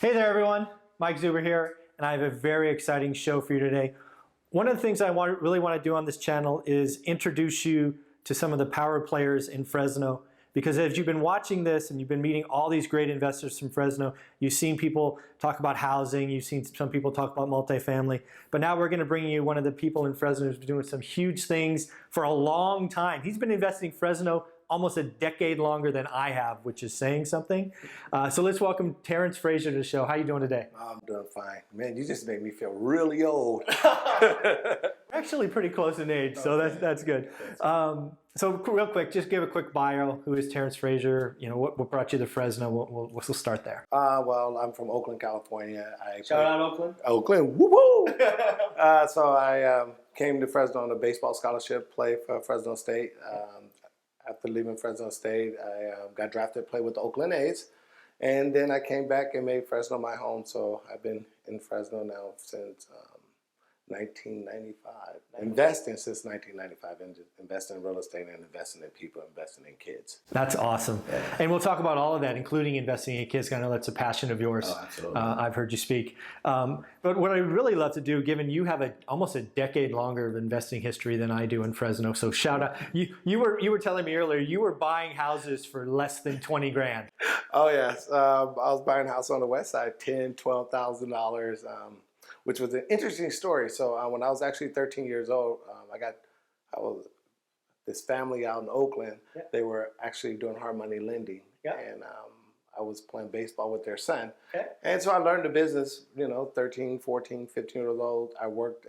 Hey there, everyone. Mike Zuber here, and I have a very exciting show for you today. One of the things I really want to do on this channel is introduce you to some of the power players in Fresno. Because as you've been watching this and you've been meeting all these great investors from Fresno, you've seen people talk about housing, you've seen some people talk about multifamily, but now we're going to bring you one of the people in Fresno who's been doing some huge things for a long time. He's been investing in Fresno almost a decade longer than I have, which is saying something. So let's welcome Terrence Frazier to the show. How are you doing today? I'm doing fine. Man, you just made me feel really old. Actually pretty close in age, so that's good. So real quick, just give a quick bio. Who is Terrence Frazier? You know, what brought you to Fresno? We'll start there. Well, I'm from Oakland, California. Shout out Oakland. Oakland, woo-woo! So I came to Fresno on a baseball scholarship, play for Fresno State. After leaving Fresno State, I got drafted to play with the Oakland A's. And then I came back and made Fresno my home. So I've been in Fresno now since 1995. Investing since 1995, investing in real estate and investing in people, investing in kids. That's awesome. Yeah. And we'll talk about all of that, including investing in kids. I know that's a passion of yours. Oh, absolutely. I've heard you speak. But what I'd really love to do, given you have almost a decade longer of investing history than I do in Fresno, so shout out. You were telling me earlier, you were buying houses for less than 20 grand. Oh, yes. I was buying a house on the west side, $10,000, $12,000. Which was an interesting story. So when I was actually 13 years old, I was this family out in Oakland. Yeah. They were actually doing hard money lending, yeah. And I was playing baseball with their son. Okay. And so I learned the business. 13, 14, 15 years old. I worked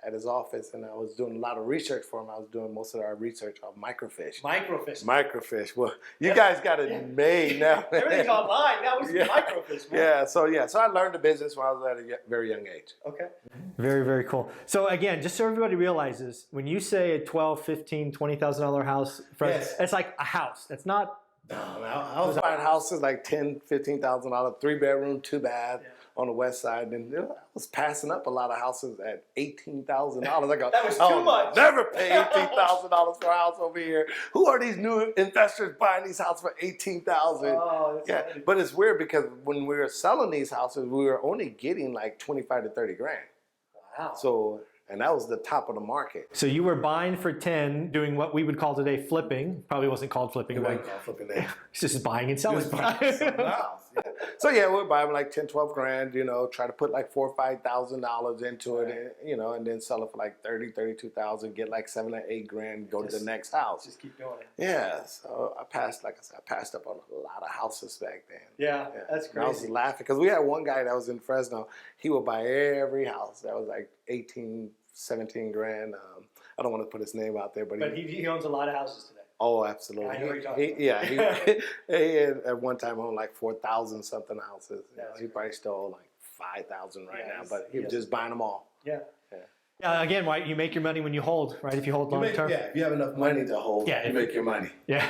at his office, and I was doing a lot of research for him. I was doing most of our research on microfish. Microfish. Well, you guys got it made now. Everything's online. That was microfish, man. So I learned the business when I was at a very young age. Okay. Very, very cool. So again, just so everybody realizes, when you say a $12,000, $15,000, $20,000 house, yes. It's like a house. That's not. No, I was buying houses like $10,000, $15,000, 3-bedroom, 2-bath. Yeah. On the west side, and I was passing up a lot of houses at $18,000. I go, that was too much. Never pay $18,000 for a house over here. Who are these new investors buying these houses for $18,000? Oh, yeah, funny. But it's weird because when we were selling these houses, we were only getting like 25 to 30 grand. Wow. So. And that was the top of the market. So you were buying for 10, doing what we would call today flipping. Probably wasn't called flipping. It wasn't called flipping then. It's just buying and selling. So we're buying like 10, 12 grand, try to put like $4,000 or $5,000 into it, and then sell it for like 30, 32,000, get like 7 or 8 grand, go to the next house. Just keep doing it. Yeah. So I passed up on a lot of houses back then. Yeah. That's crazy. And I was laughing because we had one guy that was in Fresno. He would buy every house that was like 18, 17 grand. I don't want to put his name out there, but he owns a lot of houses today. Oh, absolutely. I know what you're talking about. He had at one time owned like 4,000 something houses. He probably still own like 5,000 right now, but he was just buying them all. Yeah. Again, right? You make your money when you hold, right? If you hold long term. Yeah, if you have enough money to hold, you make your money. Yeah.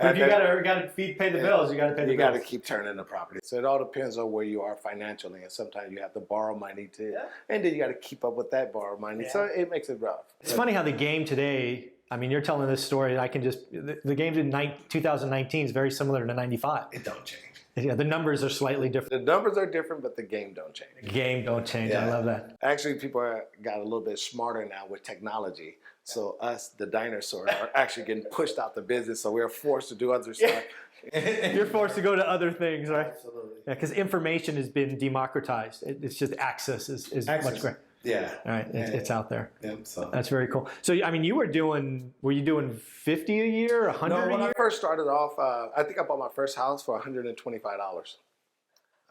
If you gotta pay the bills, you gotta pay the bills. You gotta keep turning the property. So it all depends on where you are financially, and sometimes you have to borrow money and then you gotta keep up with that borrowed money. Yeah. So it makes it rough. It's funny how the game today. I mean, you're telling this story. I can just the game in 2019 is very similar to '95. It don't change. Yeah, the numbers are slightly different. The numbers are different, but the game don't change. The game don't change. Yeah. I love that. Actually, people got a little bit smarter now with technology. So us, the dinosaurs, are actually getting pushed out the business. So we're forced to do other stuff. You're forced to go to other things, right? Absolutely. Yeah, because information has been democratized. It's just access is much greater. Yeah. All right. It's out there. Yeah, so. That's very cool. So, I mean, were you doing 50 a year, 100 a year? No, when I first started off, I think I bought my first house for $125.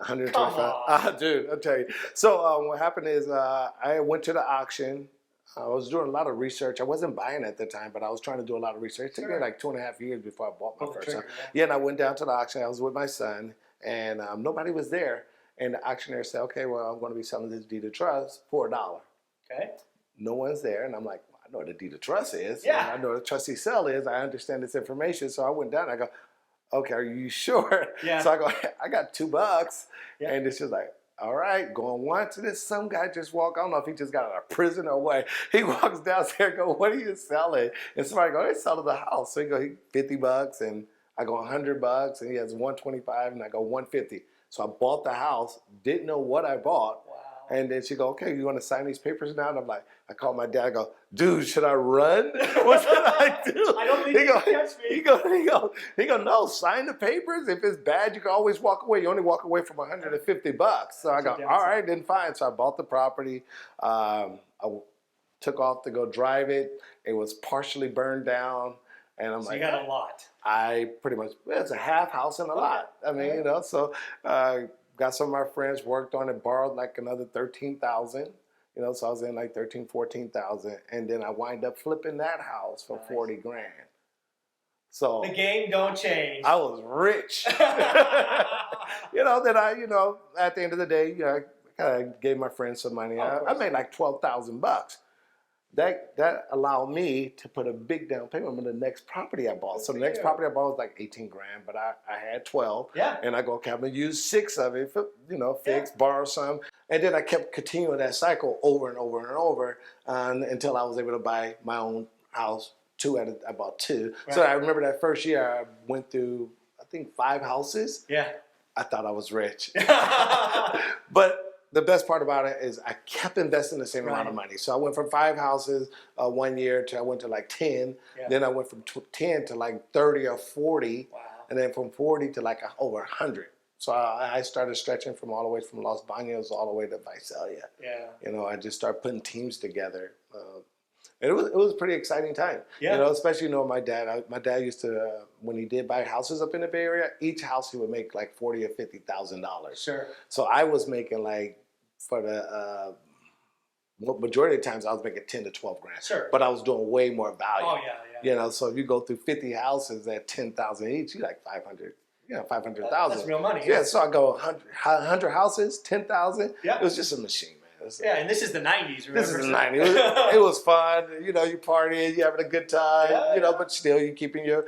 $125. Come on. Dude, I'll tell you. So what happened is I went to the auction. I was doing a lot of research. I wasn't buying at the time, but I was trying to do a lot of research. It took me like 2.5 years before I bought my first house. Yeah, and I went down to the auction. I was with my son, and nobody was there. And the auctioneer said, okay, well, I'm going to be selling this deed of trust for $1. Okay. No one's there. And I'm like, well, I know what a deed of trust is. Yeah. I know what a trustee sale is. I understand this information. So I went down. I go, okay, are you sure? Yeah. So I go, I got $2. Yeah. And it's just like, all right, going once. And then some guy just walk, I don't know if he just got out of prison or what. He walks downstairs and go, what are you selling? And somebody go, they're selling the house. So he go, $50. And I go $100. And he has $125. And I go $150. So I bought the house, didn't know what I bought. Wow. And then she go, okay, you want to sign these papers now? And I'm like, I called my dad. I go, dude, should I run? What should I do? I don't think you can catch me. He go, no, sign the papers. If it's bad, you can always walk away. You only walk away from $150. So I go, all right, then fine. So I bought the property. I took off to go drive it. It was partially burned down. And I'm So like, you got a lot. I pretty much, it's a half house and a lot. I mean, you know, so got some of my friends, worked on it, borrowed like another $13,000. You know, so I was in like 13, 14,000. And then I wind up flipping that house for 40 grand. So The game don't change. I was rich. You know, then at the end of the day, you know, I kind of gave my friends some money. I made like $12,000. That allowed me to put a big down payment on the next property I bought. So the next property I bought was like 18 grand, but I had 12. Yeah. And I go, okay, I'm gonna use 6 of it, for, you know, fix, borrow some. And then I kept continuing that cycle over and over and over until I was able to buy my own house. I bought 2. Right. So I remember that first year I went through, I think 5 houses. Yeah. I thought I was rich. But the best part about it is I kept investing the same amount of money. So I went from 5 houses 1 year to I went to like 10. Yeah. Then I went from 10 to like 30 or 40. Wow. And then from 40 to like over 100. So I started stretching from all the way from Los Baños all the way to Visalia. Yeah. You know, I just started putting teams together. And it was a pretty exciting time. Yeah. You know, especially, you know, my dad used to, when he did buy houses up in the Bay Area, each house he would make like $40,000 or $50,000. Sure. So I was making like, for the majority of the times I was making 10 to 12 grand. Sure. But I was doing way more value. Oh, yeah. You know, so if you go through 50 houses at 10,000 each, you like 500. Yeah, 500,000. That's real money. Yeah, so I go 100 houses, 10,000. Yeah. It was just a machine. Yeah, and this is the 90s, remember? This is the 90s. It was fun. You know, you partying, you having a good time, you know, but still you keeping your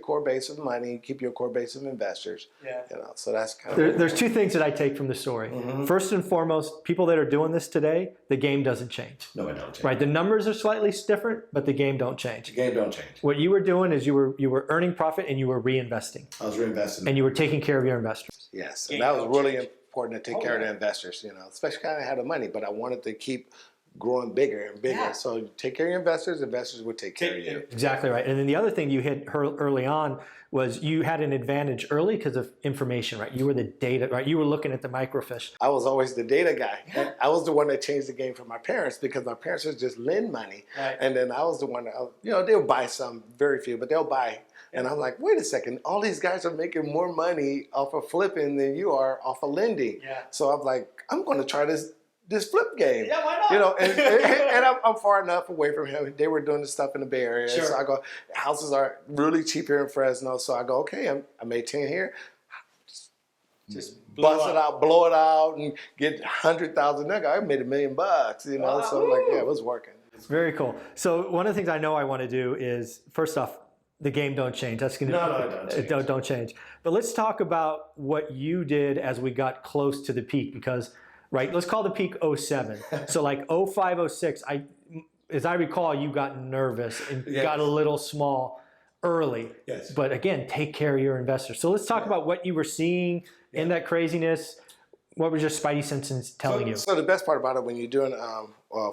core base of money, keep your core base of investors. Yeah. You know, so that's kind of... There's 2 things that I take from the story. Mm-hmm. First and foremost, people that are doing this today, the game doesn't change. No, it don't change. Right, the numbers are slightly different, but the game don't change. The game don't change. What you were doing is you were earning profit and you were reinvesting. I was reinvesting. And you were taking care of your investors. Yes, and that was really important to take care of the investors, you know, especially kind of had the money, but I wanted to keep growing bigger and bigger. Yeah. So take care of your investors would take care of you. Exactly right. And then the other thing you hit early on was you had an advantage early because of information, right? You were the data, right? You were looking at the microfiche. I was always the data guy. Yeah. I was the one that changed the game for my parents because my parents would just lend money. Right. And then I was the one that, you know, they'll buy some, very few, but they'll buy. And I'm like, wait a second, all these guys are making more money off of flipping than you are off of lending. Yeah. So I'm like, I'm going to try this flip game. Yeah, why not? You know, and I'm far enough away from him. They were doing this stuff in the Bay Area. Sure. So I go, houses are really cheap here in Fresno. So I go, okay, I made 10 here. Just bust it out, blow it out, and get 100,000. I made $1 million, you know. Wow. So I'm like, yeah, it was working. It's very cool. So one of the things I know I want to do is, first off, the game don't change. That's gonna don't change. But let's talk about what you did as we got close to the peak, because let's call the peak 07. So like 05, 06, as I recall, you got nervous and got a little small early. Yes. But again, take care of your investors. So let's talk about what you were seeing in that craziness. What was your spidey senses telling you? So the best part about it, when you're doing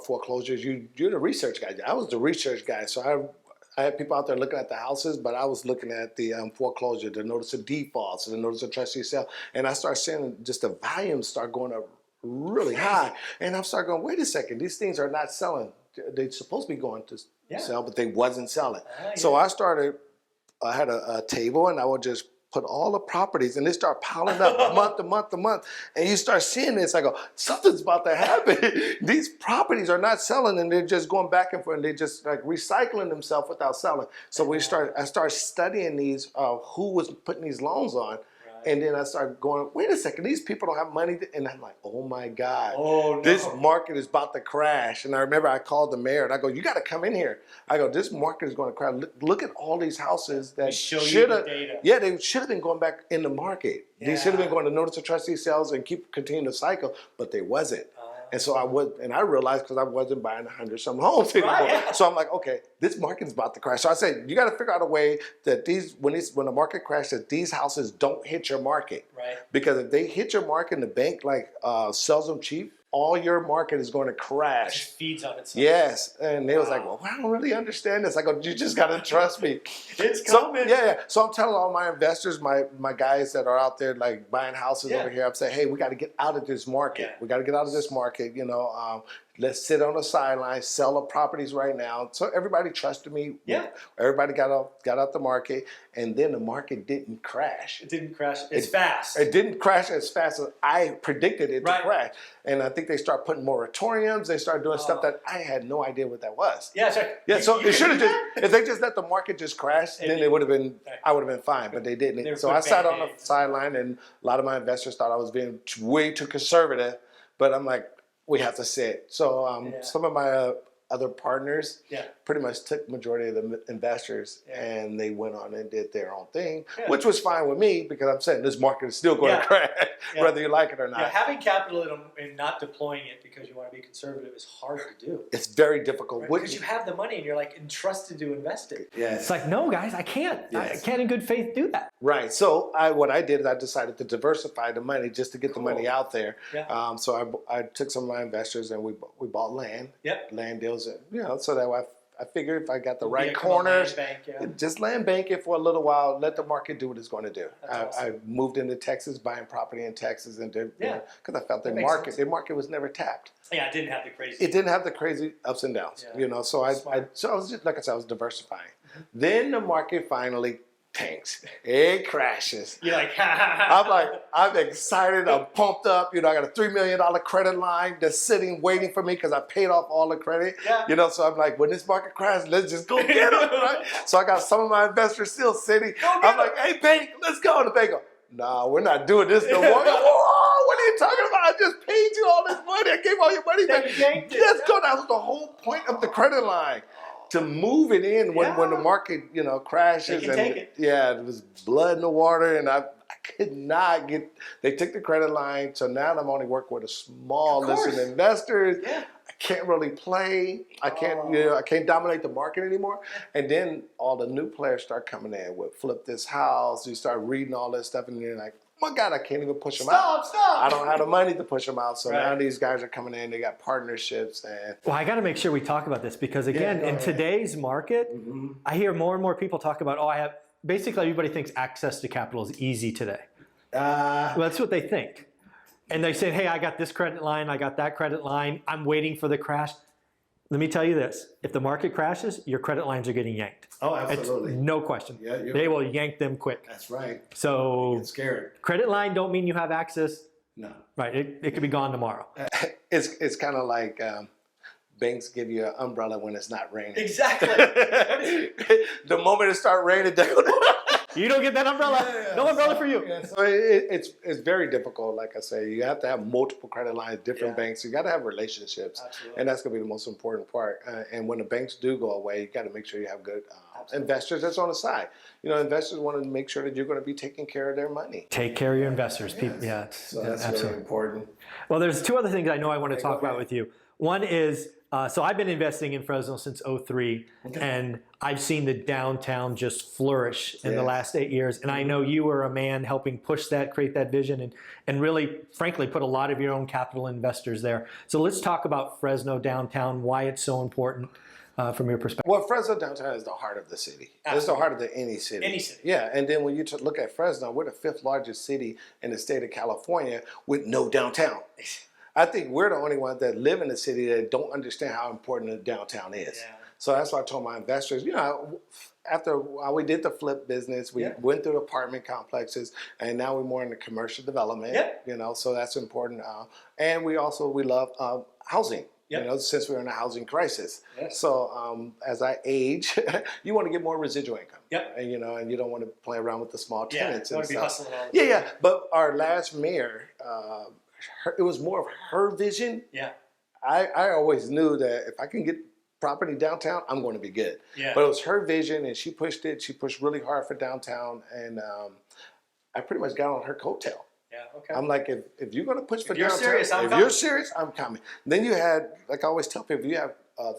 foreclosures, you're the research guy. I was the research guy, so I had people out there looking at the houses, but I was looking at the foreclosure, the notice of defaults, the notice of trustee sale. And I started seeing just the volume start going up really high. And I'm starting going, wait a second, these things are not selling. They're supposed to be going to sell, but they wasn't selling. So I had a table, and I would just put all the properties, and they start piling up month to month to month. And you start seeing this, I go, something's about to happen. These properties are not selling, and they're just going back and forth, and they're just like recycling themselves without selling. So I started studying these, who was putting these loans on. And then I started going, wait a second, these people don't have money. And I'm like, oh my God, this market is about to crash. And I remember I called the mayor and I go, you got to come in here. I go, this market is going to crash. Look at all these houses that should have, they should have been going back in the market. They should have been going to notice of trustee sales and continue the cycle, but they wasn't. And so I realized because I wasn't buying 100-some homes anymore. Right. So I'm like, okay, this market's about to crash. So I said, you got to figure out a way that when the market crashes, these houses don't hit your market. Right. Because if they hit your market and the bank sells them cheap, all your market is going to crash. It just feeds on itself. Yes. And they was like, well, I don't really understand this. I go, you just got to trust me. It's coming. So, yeah. So I'm telling all my investors, my guys that are out there like buying houses over here, I'm saying, hey, we got to get out of this market. Yeah. We got to get out of this market. Let's sit on the sidelines, sell the properties right now. So everybody trusted me. Yeah. Everybody got out the market, and then the market didn't crash. It didn't crash as fast. It didn't crash as fast as I predicted it to Right. crash. And I think they start putting moratoriums. They start doing stuff that I had no idea what that was. Yeah, sorry. Yeah, so You it should have do just, if they just let the market just crash, then it would have been, Right. I would have been fine, but they didn't. They So put I sat on the Band-Aids. sideline, and a lot of my investors thought I was being way too conservative, but I'm like, we have to sit. So some of my other partners pretty much took majority of the investors and they went on and did their own thing, which was fine with me because I'm saying this market is still going to crash, whether you like it or not. Yeah, having capital and not deploying it because you want to be conservative is hard to do. It's very difficult. Right? Because you have the money and you're like entrusted to invest it. Yeah. It's like, no, guys, I can't. Yes. I can't in good faith do that. Right. So what I did is I decided to diversify the money just to get the money out there. Yeah. So I took some of my investors and we bought land. Yep. Land deals, so that I figured if I got the right Become a land corners, bank, just land bank it for a little while, let the market do what it's going to do. That's awesome. I moved into Texas, buying property in Texas, and because I felt That their makes sense. market was never tapped. Yeah, it didn't have the crazy. It didn't have the crazy ups and downs, So I was just, like I said, I was diversifying. Then the market finally tanks. It crashes. You're like, ha ha ha. I'm excited. I'm pumped up. I got a $3 million credit line that's sitting waiting for me because I paid off all the credit. Yeah. So I'm like, when this market crashes, let's just go get them, right? So I got some of my investors still sitting. I'm like, hey, bank, let's go. And the bank goes, nah, we're not doing this no more. Whoa, what are you talking about? I just paid you all this money. I gave all your money back. Let's go. That was the whole point of the credit line. To move it in when the market, crashes. They can take it. Yeah, it was blood in the water, and I could not get. They took the credit line, so now I'm only working with a small list of investors. Yeah. I can't really play. I can't. I can't dominate the market anymore. And then all the new players start coming in with flip this house. You start reading all this stuff, and you're like, oh my God, I can't even push them out. Stop. I don't have the money to push them out. So now these guys are coming in. They got partnerships. Well, I got to make sure we talk about this because, again, in today's market, I hear more and more people talk about, basically everybody thinks access to capital is easy today. Well, that's what they think. And they say, hey, I got this credit line, I got that credit line, I'm waiting for the crash. Let me tell you this, if the market crashes, your credit lines are getting yanked. Oh, absolutely. It's no question. Yeah, they will yank them quick. That's right. So Get scared. Credit line don't mean you have access. No. Right, it could be gone tomorrow. It's kind of like banks give you an umbrella when it's not raining. Exactly. The moment it starts raining, they go, you don't get that umbrella. No umbrella for you. Yeah, so it's very difficult. Like I say, you have to have multiple credit lines, different banks. You got to have relationships, and that's going to be the most important part. And when the banks do go away, you got to make sure you have good investors that's on the side. Investors want to make sure that you're going to be taking care of their money. Take care of your investors. So that's very important. Well, there's two other things I know I want to talk about with you. One is, so I've been investing in Fresno since 2003, and I've seen the downtown just flourish in the last 8 years. And I know you were a man helping push that, create that vision, and really, frankly, put a lot of your own capital investors there. So let's talk about Fresno downtown, why it's so important from your perspective. Well, Fresno downtown is the heart of the city. Absolutely. It's the heart of any city. Any city. Yeah, and then when you look at Fresno, we're the 5th largest city in the state of California with no downtown. I think we're the only ones that live in the city that don't understand how important the downtown is. Yeah. So that's why I told my investors, after we did the flip business, we went through the apartment complexes, and now we're more in the commercial development. So that's important. And we love housing. Since we're in a housing crisis. So as I age, you want to get more residual income. And and you don't want to play around with the small tenants. You want to be hustling all the time. Yeah. But our last mayor, it was more of her vision. I always knew that if I can get property downtown, I'm going to be good. But it was her vision, and she pushed it. She pushed really hard for downtown, and I pretty much got on her coattail. Yeah, okay. I'm like, if you're going to push for you're downtown, serious, I'm if coming. you're serious, I'm coming. Then you had, like I always tell people, you have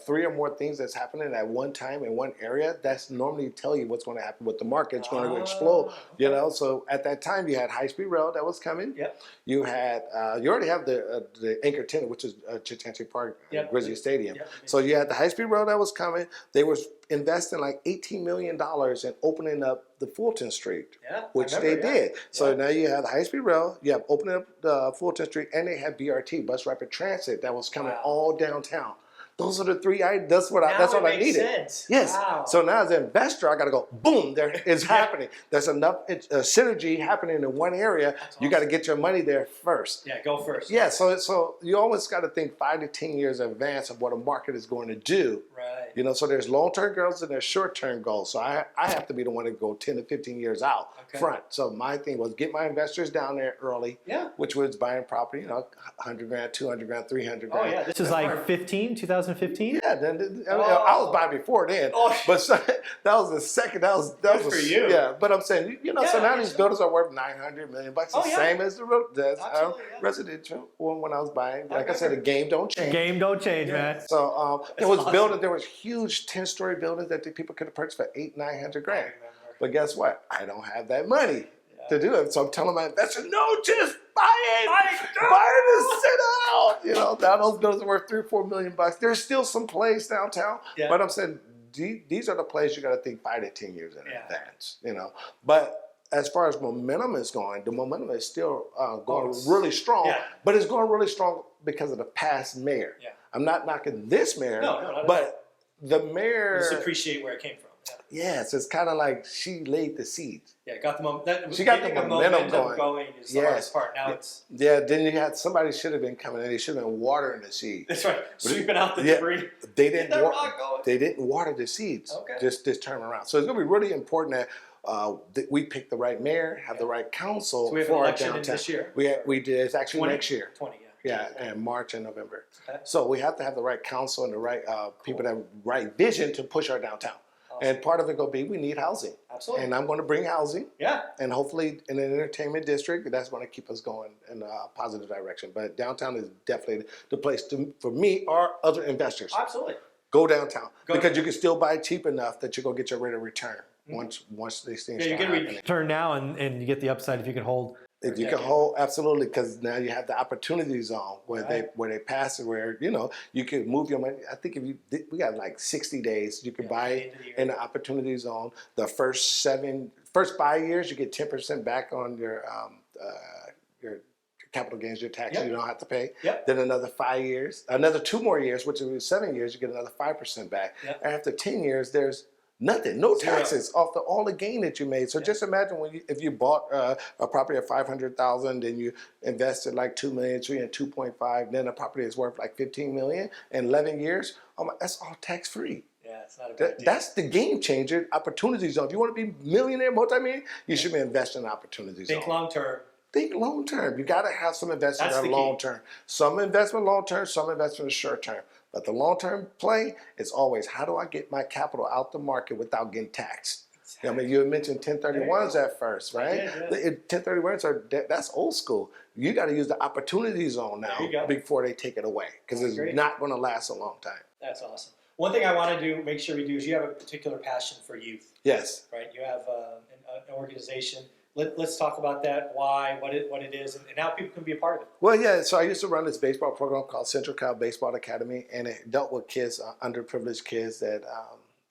3 or more things that's happening at one time in one area. That's normally tell you what's going to happen with the market. It's going to explode, you know. So at that time, you had high-speed rail that was coming. Yep. You had, you already have the anchor tenant, which is Chitanchi Park, Grizzly Stadium. Yep. So you had the high-speed rail that was coming. They was investing like $18 million in opening up the Fulton Street, which they did. So now you have the high-speed rail, you have opening up the Fulton Street, and they have BRT, Bus Rapid Transit, that was coming all downtown. Those are the 3 items. That's what I needed. Sense. Yes. Wow. So now as an investor, I got to go, boom, there it's happening. There's enough synergy happening in one area. You got to get your money there first. Yeah, go first. Yeah, so you always got to think 5 to 10 years in advance of what a market is going to do. Right. You know, so there's long-term goals and there's short-term goals. So I have to be the one to go 10 to 15 years out front. So my thing was get my investors down there early, which was buying property, you know, 100 grand, 200 grand, 300 grand. Oh, yeah. This is like 2015? Yeah, then I was buying before then. But so, that was the second, that was for you. Yeah, but I'm saying, you know, so now these buildings are worth $900 million. The same as the residential one when I was buying. Like I said, the game don't change. Game don't change, man. So there was buildings, there was huge 10-story buildings that the people could have purchased for $800-900 grand. But guess what? I don't have that money to do it. So I'm telling my investors, no, just buy it. Buy it and sit out. You know, now those buildings are worth $3-4 million. There's still some plays downtown, but I'm saying these are the plays you got to think 5 to 10 years in advance. You know, but as far as momentum is going, the momentum is still going really strong. But it's going really strong because of the past mayor. I'm not knocking this mayor, but the mayor. Just appreciate where it came from. Yes, it's kind of like she laid the seeds. Yeah, got the momentum. She got the momentum going. Is the hardest part. Now it's. Yeah, then you had somebody should have been coming in. They should have been watering the seeds. That's right. Sweeping out the debris. They didn't water the seeds. Okay. Just this time around. So it's going to be really important that we pick the right mayor, have the right council so we have for an our election downtown. This year. We did. It's actually next year. 20. Yeah, in March and November. Okay. So we have to have the right council and the right people that have right vision to push our downtown. And part of it going to be we need housing. Absolutely. And I'm going to bring housing. Yeah. And hopefully in an entertainment district, that's going to keep us going in a positive direction. But downtown is definitely the place for me or other investors. Absolutely. Go downtown. Because you can still buy cheap enough that you're going to get your rate of return once these things start happening. You get return now and you get the upside if you can hold. If you can hold, absolutely, because now you have the opportunity zone where they pass it, where you can move your money. I think we got like 60 days, you can buy it in the opportunity zone. The first 5 years, you get 10% back on your capital gains, your taxes. You don't have to pay. Then another 5 years, another 2 more years, which is 7 years, you get another 5% back. After 10 years, there's nothing, no taxes off all the gain that you made. So just imagine if you bought a property at $500,000, then you invested like $2 million, $3 and 2.5, then the property is worth like $15 million in 11 years. That's all tax free. Yeah, it's not a bad deal. That's the game changer. Opportunity zone. If you want to be millionaire, multi-millionaire, you should be investing in opportunity zone. Think long term. Think long term. You got to have some investment in long term. Some investment long term, some investment short term. But the long-term play is always, how do I get my capital out the market without getting taxed? Exactly. I mean, you had mentioned 1031s at first, right? 1031s that's old school. You got to use the opportunity zone now before they take it away, because it's not going to last a long time. That's awesome. One thing I want to make sure we do is you have a particular passion for youth. Yes. Right. You have an organization. Let's talk about that, why, what it is, and how people can be a part of it. Well, yeah, so I used to run this baseball program called Central Cal Baseball Academy, and it dealt with kids, underprivileged kids that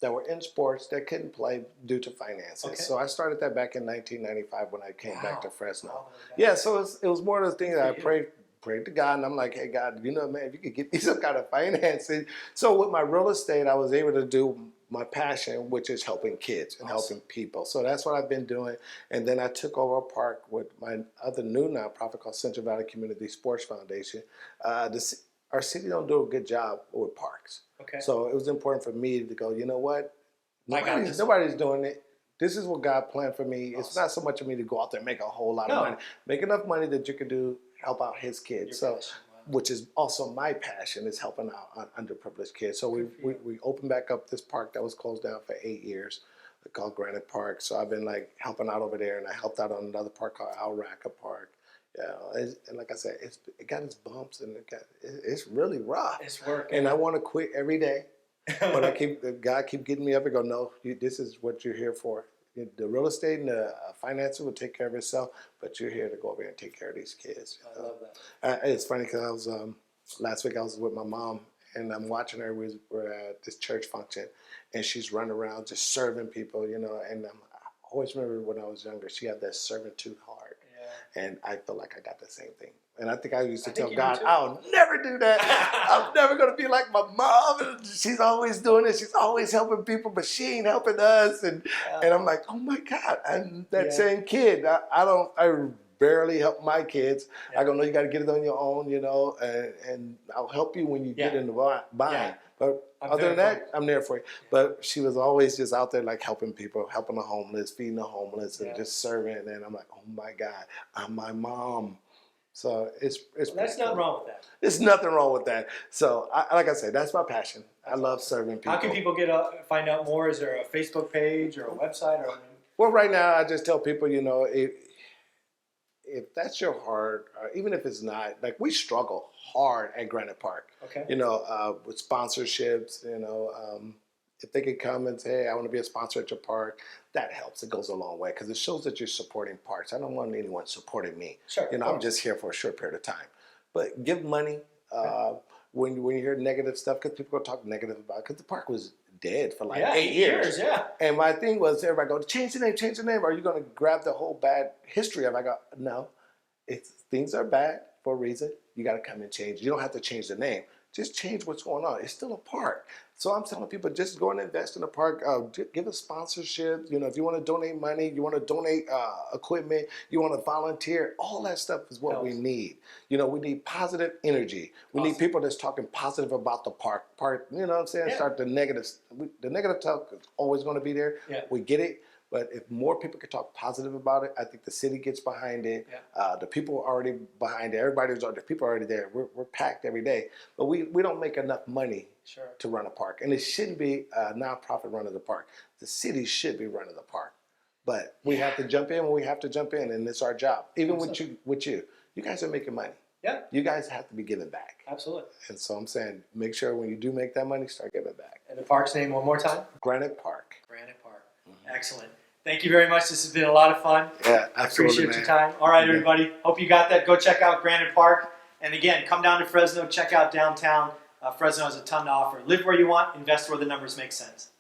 were in sports that couldn't play due to finances. Okay. So I started that back in 1995 when I came back to Fresno. Oh, yeah, so it was more of the thing that I prayed to God, and I'm like, hey, God, man, if you could get me some kind of financing. So with my real estate, I was able to do my passion, which is helping kids and helping people. So that's what I've been doing. And then I took over a park with my other new nonprofit called Central Valley Community Sports Foundation. Our city don't do a good job with parks. Okay. So it was important for me to go, you know what? Nobody's doing it. This is what God planned for me. Awesome. It's not so much of me to go out there and make a whole lot of money. Make enough money that you can help out his kids. Which is also my passion, is helping out underprivileged kids. So we opened back up this park that was closed down for 8 years, called Granite Park. So I've been like helping out over there, and I helped out on another park called Alraca Park. And like I said, it got its bumps and it's really rough. It's work. And I want to quit every day, but God keep getting me up and go, no, this is what you're here for. The real estate and the finances will take care of itself, but you're here to go over here and take care of these kids. I love that. It's funny because I was last week I was with my mom and I'm watching her. We're at this church function, and she's running around just serving people, you know. And I always remember when I was younger, she had that servitude heart, and I feel like I got the same thing. And I think I used to tell God, I'll never do that. I'm never going to be like my mom. She's always doing it. She's always helping people, but she ain't helping us. And I'm like, oh my God, I'm that same kid. I barely help my kids. I go, no, you got to get it on your own, you know, and I'll help you when you get in the bind. But other than that, I'm there for you. But she was always just out there like helping people, helping the homeless, feeding the homeless, and just serving. And I'm like, oh my God, I'm my mom. So it's there's nothing wrong with that. There's nothing wrong with that. So like I said, that's my passion. I love serving people. How can people find out more? Is there a Facebook page or a website? Well, right now I just tell people, you know, if that's your heart, or even if it's not, like we struggle hard at Granite Park. Okay. You know, with sponsorships, you know, if they could come and say, hey, I want to be a sponsor at your park, that helps. It goes a long way because it shows that you're supporting parks. I don't want anyone supporting me. Sure, you know, I'm just here for a short period of time. But give money when you hear negative stuff, because people go talk negative about it, because the park was dead for like 8 years. And my thing was, everybody go, change the name, change the name. Are you going to grab the whole bad history of it? I go, no, things are bad for a reason. You got to come and change. You don't have to change the name. Just change what's going on. It's still a park. So I'm telling people, just go and invest in the park. Give us sponsorship. You know, if you want to donate money, you want to donate equipment, you want to volunteer, all that stuff is what we need. You know, we need positive energy. We need people that's talking positive about the park. You know what I'm saying? Start the negative. The negative talk is always going to be there. We get it. But if more people could talk positive about it, I think the city gets behind it. The people are already behind it. The people are already there. We're packed every day. But we don't make enough money to run a park. And it shouldn't be a nonprofit run of the park. The city should be running the park. But we have to jump in when we have to jump in, and it's our job. Even with you guys are making money. You guys have to be giving back. Absolutely. And so I'm saying, make sure when you do make that money, start giving back. And the park's name one more time? Granite Park. Excellent. Thank you very much. This has been a lot of fun. Yeah, absolutely. I appreciate your time. All right, everybody. Hope you got that. Go check out Granite Park. And again, come down to Fresno. Check out downtown. Fresno has a ton to offer. Live where you want. Invest where the numbers make sense.